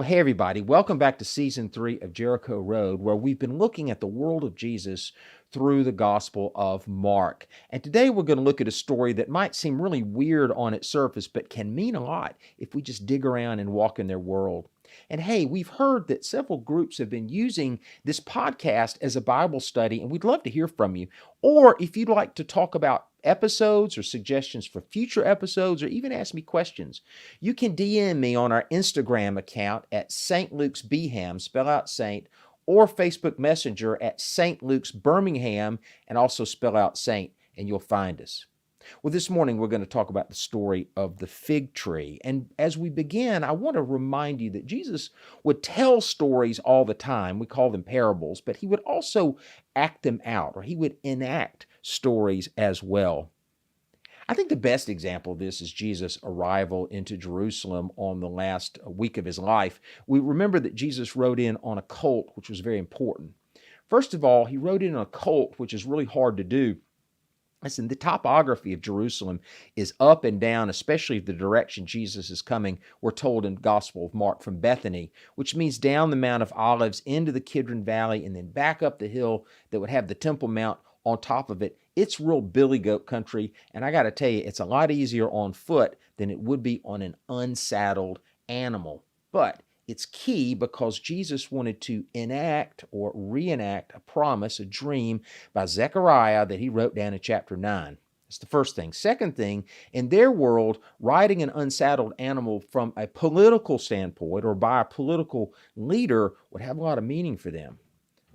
Well, hey, everybody. Welcome back to Season 3 of Jericho Road, where we've been looking at the world of Jesus through the Gospel of Mark. And today we're going to look at a story that might seem really weird on its surface, but can mean a lot if we just dig around and walk in their world. And hey, we've heard that several groups have been using this podcast as a Bible study, and we'd love to hear from you. Or if you'd like to talk about episodes or suggestions for future episodes, or even ask me questions, you can DM me on our Instagram account at St. Luke's Beham, spell out Saint, or Facebook Messenger at St. Luke's Birmingham, and also spell out Saint, and you'll find us. Well, this morning we're going to talk about the story of the fig tree. And as we begin, I want to remind you that Jesus would tell stories all the time. We call them parables, but he would also act them out, or he would enact stories as well. I think the best example of this is Jesus' arrival into Jerusalem on the last week of his life. We remember that Jesus rode in on a colt, which was very important. First of all, he rode in on a colt, which is really hard to do. Listen, the topography of Jerusalem is up and down, especially the direction Jesus is coming. We're told in the Gospel of Mark from Bethany, which means down the Mount of Olives into the Kidron Valley and then back up the hill that would have the Temple Mount on top of it. It's real billy goat country, and I got to tell you, it's a lot easier on foot than it would be on an unsaddled animal. But it's key because Jesus wanted to enact or reenact a promise, a dream by Zechariah that he wrote down in chapter 9. That's the first thing. Second thing, in their world, riding an unsaddled animal from a political standpoint or by a political leader would have a lot of meaning for them.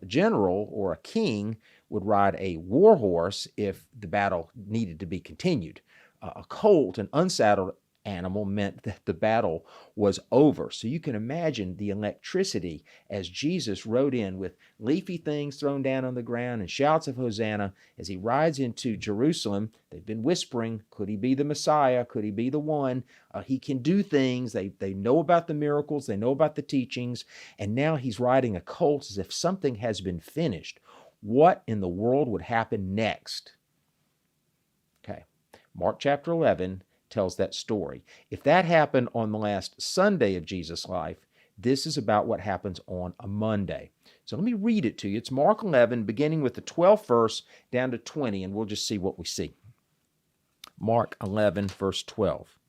A general or a king would ride a war horse if the battle needed to be continued. A colt, an unsaddled animal, meant that the battle was over. So you can imagine the electricity as Jesus rode in with leafy things thrown down on the ground and shouts of Hosanna as he rides into Jerusalem. They've been whispering, could he be the Messiah? Could he be the one? He can do things. They know about the miracles. They know about the teachings. And now he's riding a colt as if something has been finished. What in the world would happen next? Okay, Mark chapter 11 tells that story. If that happened on the last Sunday of Jesus' life, this is about what happens on a Monday. So let me read it to you. It's Mark 11, beginning with the 12th verse down to 20, and we'll just see what we see. Mark 11, verse 12.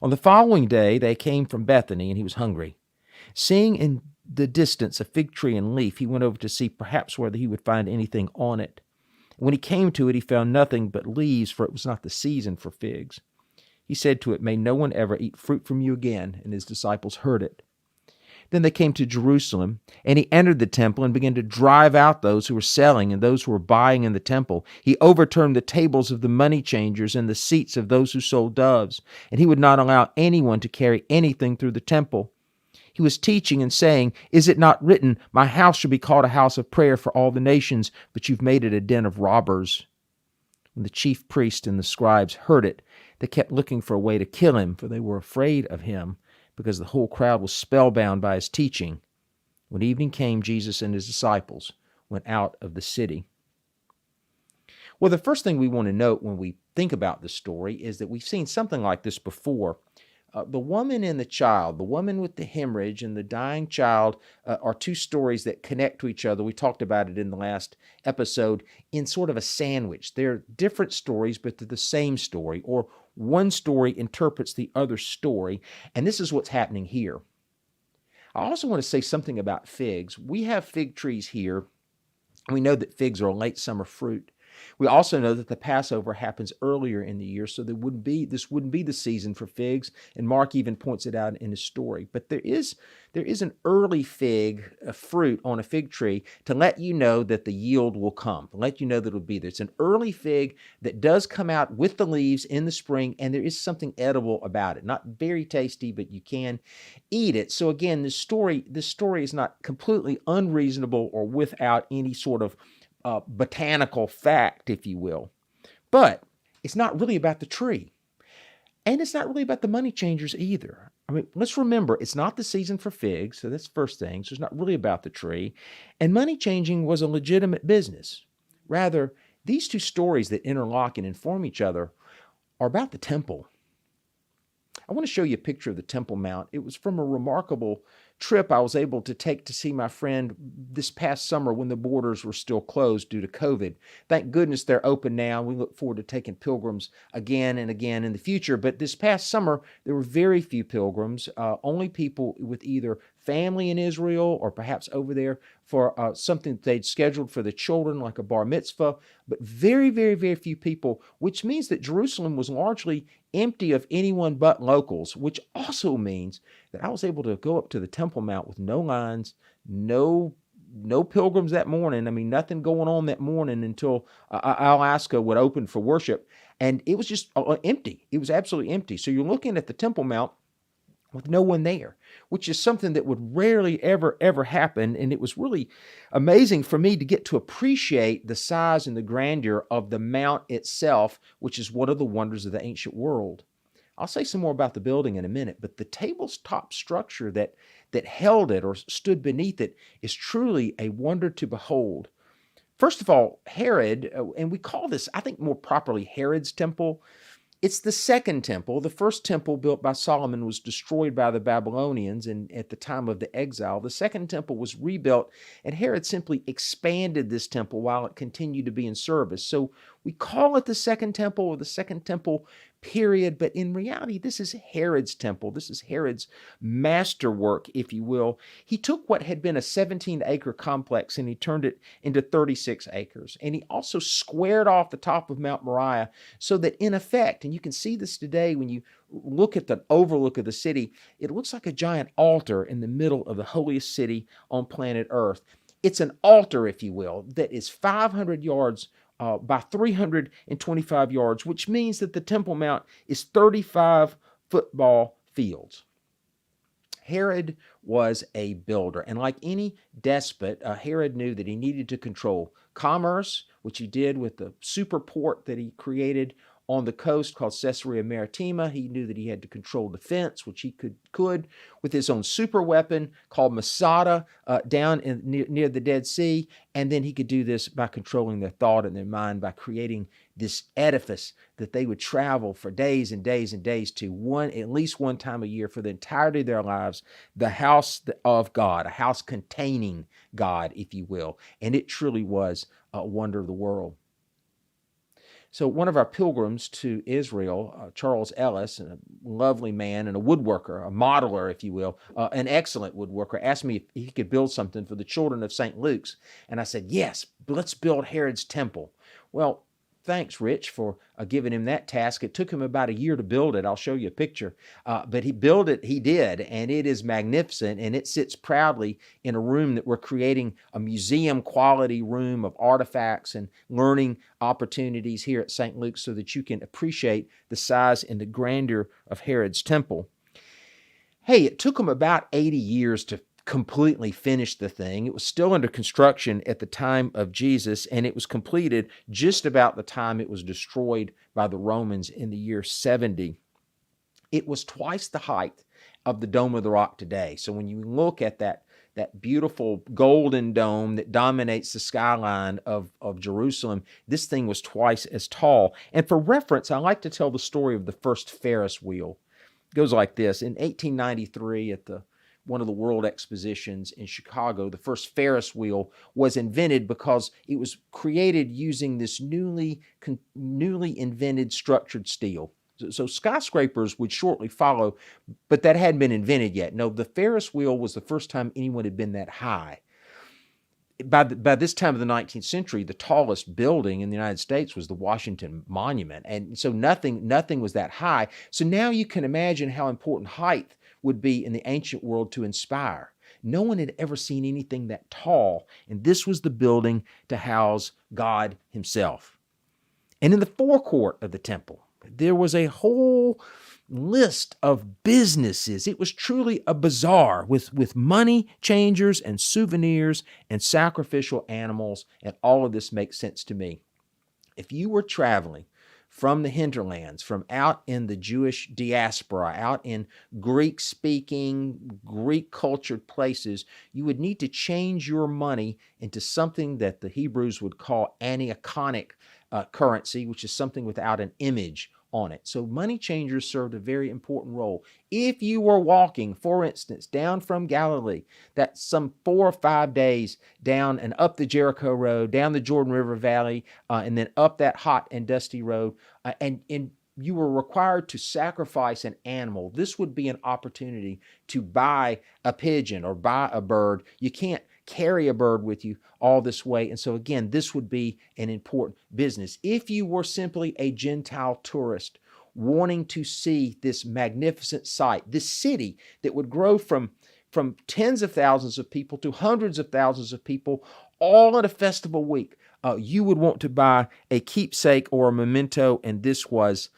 On the following day, they came from Bethany, and he was hungry. Seeing in the distance a fig tree and leaf, he went over to see perhaps whether he would find anything on it. When he came to it, he found nothing but leaves, for it was not the season for figs. He said to it, "May no one ever eat fruit from you again." And his disciples heard it. Then they came to Jerusalem, and he entered the temple and began to drive out those who were selling and those who were buying in the temple. He overturned the tables of the money changers and the seats of those who sold doves, and he would not allow anyone to carry anything through the temple. He was teaching and saying, "Is it not written, 'My house shall be called a house of prayer for all the nations,' but you've made it a den of robbers." When the chief priests and the scribes heard it, they kept looking for a way to kill him, for they were afraid of him, because the whole crowd was spellbound by his teaching. When evening came, Jesus and his disciples went out of the city. Well, the first thing we want to note when we think about this story is that we've seen something like this before. The woman and the child, the woman with the hemorrhage and the dying child, are two stories that connect to each other. We talked about it in the last episode in sort of a sandwich. They're different stories, but they're the same story, or one story interprets the other story, and this is what's happening here. I also want to say something about figs. We have fig trees here. We know that figs are a late summer fruit. We also know that the Passover happens earlier in the year, so this wouldn't be the season for figs, and Mark even points it out in his story. But there is an early fig, a fruit on a fig tree, to let you know that the yield will come, to let you know that it'll be there. It's an early fig that does come out with the leaves in the spring, and there is something edible about it. Not very tasty, but you can eat it. So again, this story is not completely unreasonable or without any sort of botanical fact, if you will. But it's not really about the tree. And it's not really about the money changers either. I mean, let's remember, it's not the season for figs, so that's the first thing. So it's not really about the tree. And money changing was a legitimate business. Rather, these two stories that interlock and inform each other are about the temple. I want to show you a picture of the Temple Mount. It was from a remarkable trip I was able to take to see my friend this past summer when the borders were still closed due to COVID. Thank goodness they're open now. We look forward to taking pilgrims again and again in the future. But this past summer, there were very few pilgrims, only people with either family in Israel or perhaps over there for something that they'd scheduled for the children, like a bar mitzvah, but very, very, very few people, which means that Jerusalem was largely empty of anyone but locals, which also means that I was able to go up to the Temple Mount with no lines, no pilgrims that morning. I mean, nothing going on that morning until Alaska would open for worship. And it was just empty. It was absolutely empty. So you're looking at the Temple Mount with no one there, which is something that would rarely ever happen. And it was really amazing for me to get to appreciate the size and the grandeur of the mount itself, which is one of the wonders of the ancient world. I'll say some more about the building in a minute, but the tabletop structure that held it or stood beneath it is truly a wonder to behold. First of all, Herod, and we call this, I think more properly, Herod's temple. It's the second temple. The first temple built by Solomon was destroyed by the Babylonians and at the time of the exile. The second temple was rebuilt, and Herod simply expanded this temple while it continued to be in service. So we call it the second temple or the second temple period, but in reality, this is Herod's temple. This is Herod's masterwork, if you will. He took what had been a 17-acre complex and he turned it into 36 acres. And he also squared off the top of Mount Moriah so that in effect, and you can see this today when you look at the overlook of the city, it looks like a giant altar in the middle of the holiest city on planet Earth. It's an altar, if you will, that is 500 yards by 325 yards, which means that the Temple Mount is 35 football fields. Herod was a builder, and like any despot, Herod knew that he needed to control commerce, which he did with the super port that he created on the coast called Caesarea Maritima. He knew that he had to control defense, which he could with his own super weapon called Masada down near the Dead Sea. And then he could do this by controlling their thought and their mind by creating this edifice that they would travel for days and days and days to at least one time a year for the entirety of their lives, the house of God, a house containing God, if you will. And it truly was a wonder of the world. So one of our pilgrims to Israel, Charles Ellis, a lovely man and a woodworker, a modeler, if you will, an excellent woodworker, asked me if he could build something for the children of St. Luke's. And I said, yes, let's build Herod's temple. Well, thanks, Rich, for giving him that task. It took him about a year to build it. I'll show you a picture. But he built it, he did, and it is magnificent, and it sits proudly in a room that we're creating a museum-quality room of artifacts and learning opportunities here at St. Luke's so that you can appreciate the size and the grandeur of Herod's temple. Hey, it took him about 80 years to completely finished the thing. It was still under construction at the time of Jesus, and it was completed just about the time it was destroyed by the Romans in the year 70. It was twice the height of the Dome of the Rock today. So when you look at that beautiful golden dome that dominates the skyline of Jerusalem, this thing was twice as tall. And for reference, I like to tell the story of the first Ferris wheel. It goes like this. In 1893, at one of the World Expositions in Chicago, the first Ferris wheel was invented because it was created using this newly invented structured steel. So skyscrapers would shortly follow, but that hadn't been invented yet. No, the Ferris wheel was the first time anyone had been that high. By this time of the 19th century, the tallest building in the United States was the Washington Monument, and so nothing was that high. So now you can imagine how important height would be in the ancient world to inspire. No one had ever seen anything that tall, and this was the building to house God himself. And in the forecourt of the temple, there was a whole list of businesses. It was truly a bazaar with money changers and souvenirs and sacrificial animals, and all of this makes sense to me. If you were traveling from the hinterlands, from out in the Jewish diaspora, out in Greek-speaking, Greek-cultured places, you would need to change your money into something that the Hebrews would call aniaconic currency, which is something without an image on it. So money changers served a very important role. If you were walking, for instance, down from Galilee, that's some 4 or 5 days down and up the Jericho road, down the Jordan River Valley, and then up that hot and dusty road, and you were required to sacrifice an animal, this would be an opportunity to buy a pigeon or buy a bird. You can't carry a bird with you all this way. And so again, this would be an important business. If you were simply a Gentile tourist wanting to see this magnificent sight, this city that would grow from tens of thousands of people to hundreds of thousands of people all in a festival week, you would want to buy a keepsake or a memento, and this was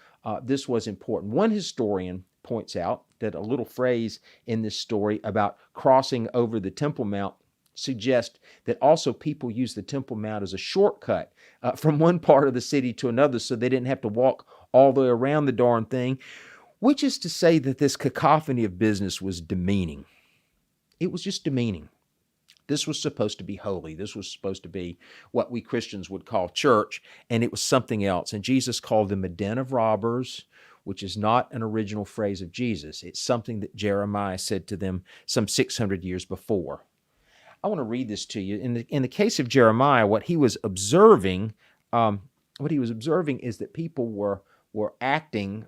important. One historian points out that a little phrase in this story about crossing over the Temple Mount suggests that also people use the Temple Mount as a shortcut from one part of the city to another, so they didn't have to walk all the way around the darn thing, which is to say that this cacophony of business was demeaning. It was just demeaning. This was supposed to be holy. This was supposed to be what we Christians would call church, and it was something else. And Jesus called them a den of robbers, which is not an original phrase of Jesus. It's something that Jeremiah said to them some 600 years before. I want to read this to you. In the case of Jeremiah, what he was observing is that people were acting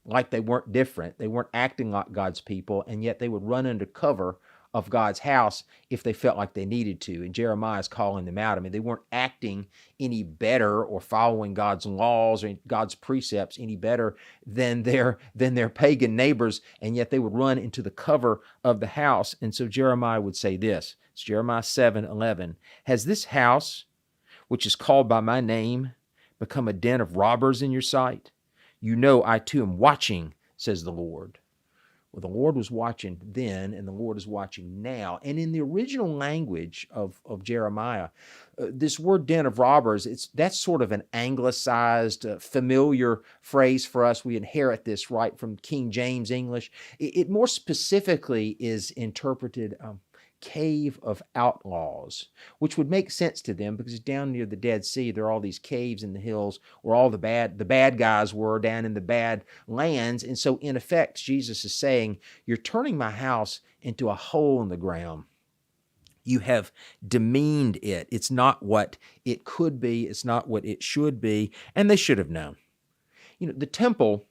like they weren't different. They weren't acting like God's people, and yet they would run under cover of God's house if they felt like they needed to. And Jeremiah is calling them out. I mean, they weren't acting any better or following God's laws or God's precepts any better than their pagan neighbors, and yet they would run into the cover of the house. And so Jeremiah would say this. It's Jeremiah 7:11. Has this house, which is called by my name, become a den of robbers in your sight? You know I too am watching, says the Lord. Well, the Lord was watching then, and the Lord is watching now. And in the original language of Jeremiah, this word den of robbers, that's sort of an anglicized, familiar phrase for us. We inherit this right from King James English. It more specifically is interpreted cave of outlaws, which would make sense to them because down near the Dead Sea, there are all these caves in the hills where all the bad guys were down in the bad lands. And so in effect, Jesus is saying, you're turning my house into a hole in the ground. You have demeaned it. It's not what it could be. It's not what it should be. And they should have known. You know, the temple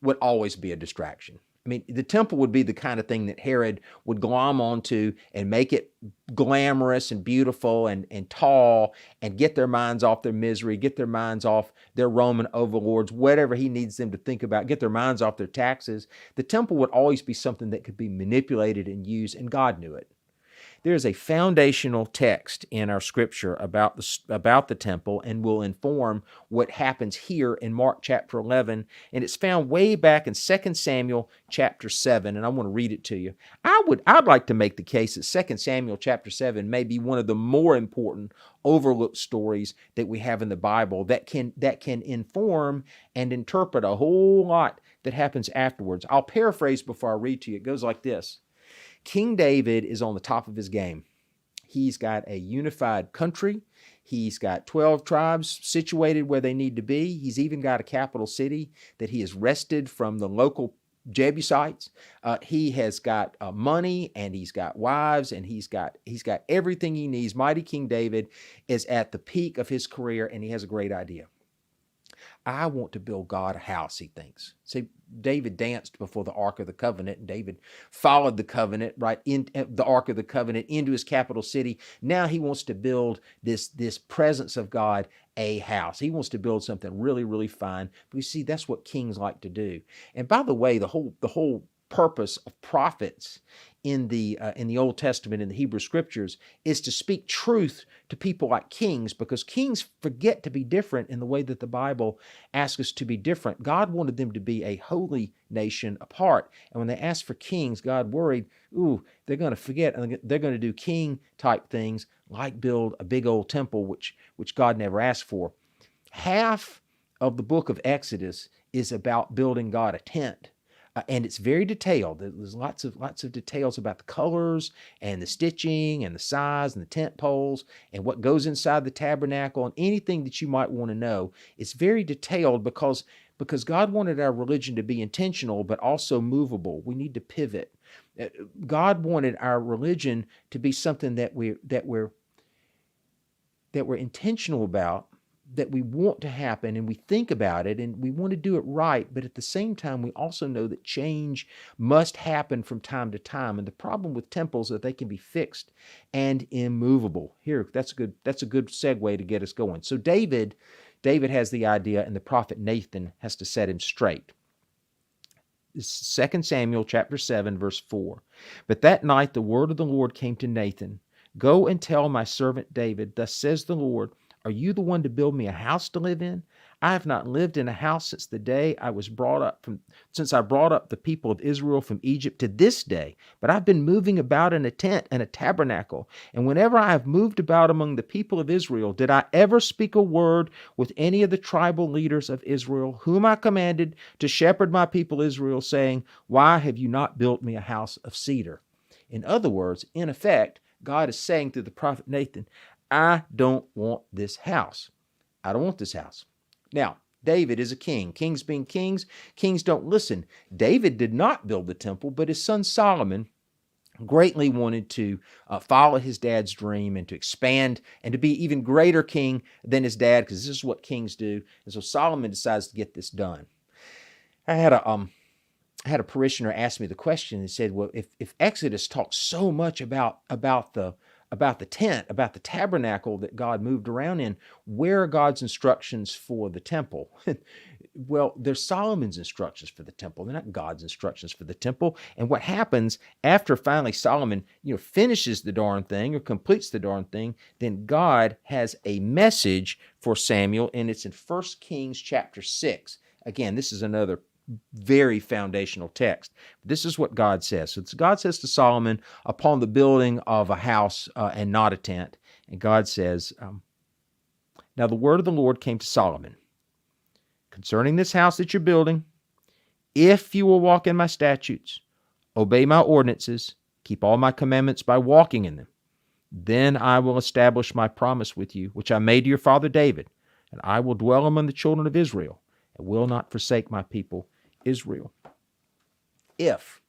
would always be a distraction. I mean, the temple would be the kind of thing that Herod would glom onto and make it glamorous and beautiful and tall and get their minds off their misery, get their minds off their Roman overlords, whatever he needs them to think about, get their minds off their taxes. The temple would always be something that could be manipulated and used, and God knew it. There is a foundational text in our scripture about the temple and will inform what happens here in Mark chapter 11, and it's found way back in 2 Samuel chapter 7, and I want to read it to you. I'd like to make the case that 2 Samuel chapter 7 may be one of the more important overlooked stories that we have in the Bible that can inform and interpret a whole lot that happens afterwards. I'll paraphrase before I read to you. It goes like this. King David is on the top of his game. He's got a unified country. He's got 12 tribes situated where they need to be. He's even got a capital city that he has wrested from the local Jebusites. He has got money, and he's got wives, and he's got everything he needs. Mighty King David is at the peak of his career, and he has a great idea. I want to build God a house, he thinks. See, David danced before the Ark of the Covenant, and David followed the covenant right in the Ark of the Covenant into his capital city. Now he wants to build this presence of God a house. He wants to build something really, really fine. But you see, that's what kings like to do. And by the way, the whole purpose of prophets in the Old Testament, in the Hebrew Scriptures, is to speak truth to people like kings, because kings forget to be different in the way that the Bible asks us to be different. God wanted them to be a holy nation apart. And when they asked for kings, God worried, they're going to forget, and they're going to do king-type things like build a big old temple, which God never asked for. Half of the book of Exodus is about building God a tent. And it's very detailed. There's lots of details about the colors and the stitching and the size and the tent poles and what goes inside the tabernacle and anything that you might want to know. It's very detailed because because God wanted our religion to be intentional but also movable. We need to pivot. God wanted our religion to be something that we're intentional about, that we want to happen, and we think about it, and we want to do it right. But at the same time, we also know that change must happen from time to time. And the problem with temples is that they can be fixed and immovable. Here, that's a good segue to get us going. So David has the idea, and the prophet Nathan has to set him straight. 2 Samuel chapter 7, verse 4. But that night the word of the Lord came to Nathan. Go and tell my servant David, thus says the Lord, are you the one to build me a house to live in? I have not lived in a house since the day since I brought up the people of Israel from Egypt to this day, but I've been moving about in a tent and a tabernacle. And whenever I have moved about among the people of Israel, did I ever speak a word with any of the tribal leaders of Israel, whom I commanded to shepherd my people Israel, saying, why have you not built me a house of cedar? In other words, in effect, God is saying through the prophet Nathan, I don't want this house. I don't want this house. Now, David is a king. Kings being kings, kings don't listen. David did not build the temple, but his son Solomon greatly wanted to follow his dad's dream and to expand and to be even greater king than his dad, because this is what kings do. And so Solomon decides to get this done. I had a parishioner ask me the question and said, well, if Exodus talks so much about the tent, about the tabernacle that God moved around in, where are God's instructions for the temple? Well, they're Solomon's instructions for the temple. They're not God's instructions for the temple. And what happens after finally Solomon, finishes the darn thing or completes the darn thing, then God has a message for Samuel, and it's in 1 Kings chapter 6. Again, this is another very foundational text. This is what God says. So God says to Solomon, upon the building of a house and not a tent, and God says, now the word of the Lord came to Solomon concerning this house that you're building. If you will walk in my statutes, obey my ordinances, keep all my commandments by walking in them, then I will establish my promise with you, which I made to your father David, and I will dwell among the children of Israel, and will not forsake my people Israel. If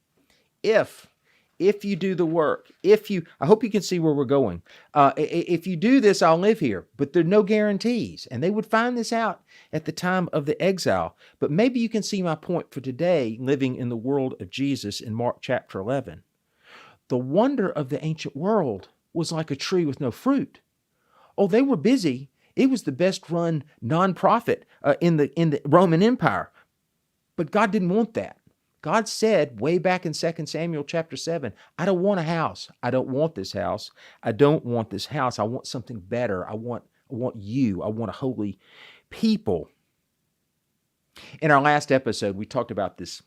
you do the work, I hope you can see where we're going. If you do this, I'll live here, but there are no guarantees. And they would find this out at the time of the exile. But maybe you can see my point for today, living in the world of Jesus in Mark chapter 11. The wonder of the ancient world was like a tree with no fruit. Oh, they were busy. It was the best run nonprofit in the Roman Empire. But God didn't want that. God said way back in 2 Samuel chapter 7, I don't want a house. I don't want this house. I don't want this house. I want something better. I want you. I want a holy people. In our last episode, we talked about this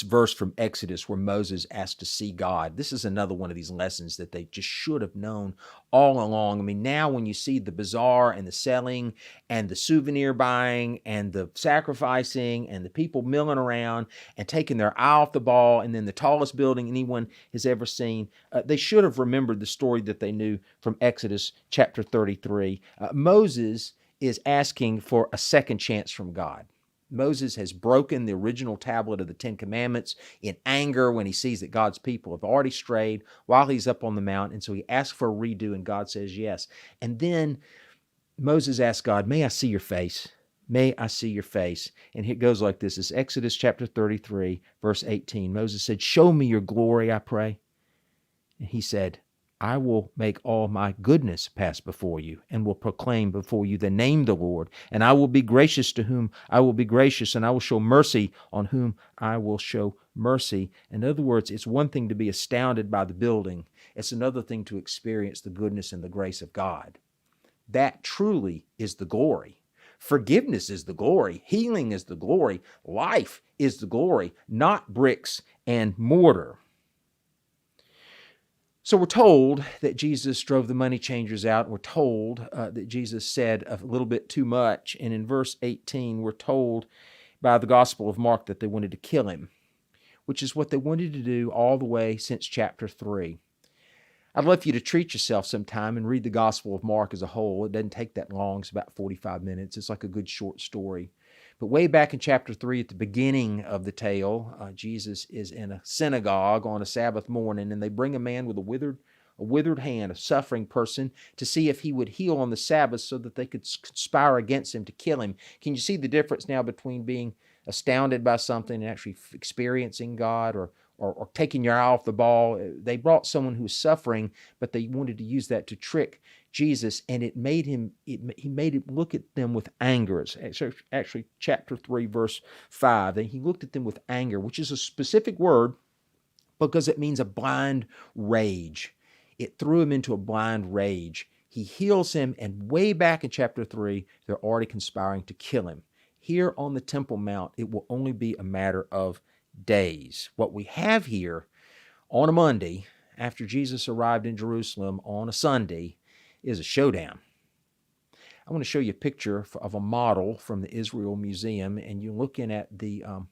verse from Exodus where Moses asked to see God. This is another one of these lessons that they just should have known all along. I mean, now when you see the bazaar and the selling and the souvenir buying and the sacrificing and the people milling around and taking their eye off the ball, and then the tallest building anyone has ever seen, they should have remembered the story that they knew from Exodus chapter 33. Moses is asking for a second chance from God. Moses has broken the original tablet of the Ten Commandments in anger when he sees that God's people have already strayed while he's up on the mount. And so he asks for a redo, and God says yes. And then Moses asks God, may I see your face? May I see your face? And it goes like this. It's Exodus chapter 33, verse 18. Moses said, show me your glory, I pray. And he said, I will make all my goodness pass before you, and will proclaim before you the name of the Lord. And I will be gracious to whom I will be gracious, and I will show mercy on whom I will show mercy. In other words, it's one thing to be astounded by the building. It's another thing to experience the goodness and the grace of God. That truly is the glory. Forgiveness is the glory. Healing is the glory. Life is the glory, not bricks and mortar. So we're told that Jesus drove the money changers out. We're told that Jesus said a little bit too much. And in verse 18, we're told by the Gospel of Mark that they wanted to kill him, which is what they wanted to do all the way since chapter 3. I'd love for you to treat yourself sometime and read the Gospel of Mark as a whole. It doesn't take that long. It's about 45 minutes. It's like a good short story. But way back in chapter 3, at the beginning of the tale, Jesus is in a synagogue on a Sabbath morning, and they bring a man with a withered hand, a suffering person, to see if he would heal on the Sabbath so that they could conspire against him to kill him. Can you see the difference now between being astounded by something and actually experiencing God, or taking your eye off the ball? They brought someone who was suffering, but they wanted to use that to trick Jesus, and he made him look at them with anger. It's actually chapter 3, verse 5. And he looked at them with anger, which is a specific word because it means a blind rage. It threw him into a blind rage. He heals him, and way back in chapter 3, they're already conspiring to kill him. Here on the Temple Mount, it will only be a matter of days. What we have here on a Monday, after Jesus arrived in Jerusalem on a Sunday, is a showdown. I want to show you a picture of a model from the Israel Museum, and you're looking at the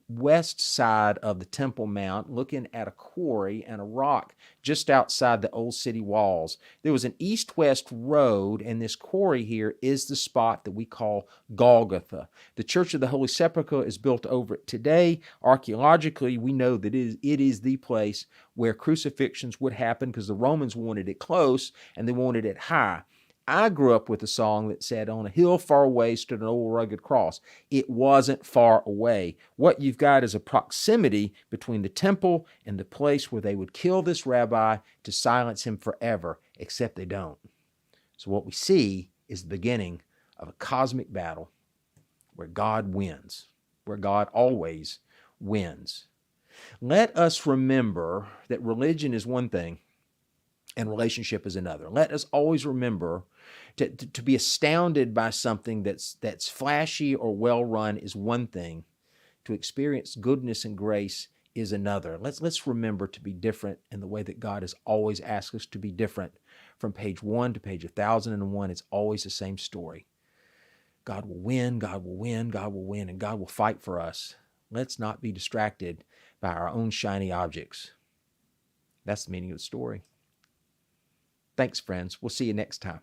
west side of the Temple Mount, looking at a quarry and a rock just outside the old city walls. There was an east-west road, and this quarry here is the spot that we call Golgotha. The Church of the Holy Sepulchre is built over it today. Archaeologically, we know that it is the place where crucifixions would happen because the Romans wanted it close and they wanted it high. I grew up with a song that said, "On a hill far away stood an old rugged cross." It wasn't far away. What you've got is a proximity between the temple and the place where they would kill this rabbi to silence him forever, except they don't. So what we see is the beginning of a cosmic battle where God wins, where God always wins. Let us remember that religion is one thing and relationship is another. Let us always remember to be astounded by something that's flashy or well-run is one thing. To experience goodness and grace is another. Let's remember to be different in the way that God has always asked us to be different. From page 1 to page 1001, it's always the same story. God will win, God will win, God will win, and God will fight for us. Let's not be distracted by our own shiny objects. That's the meaning of the story. Thanks, friends. We'll see you next time.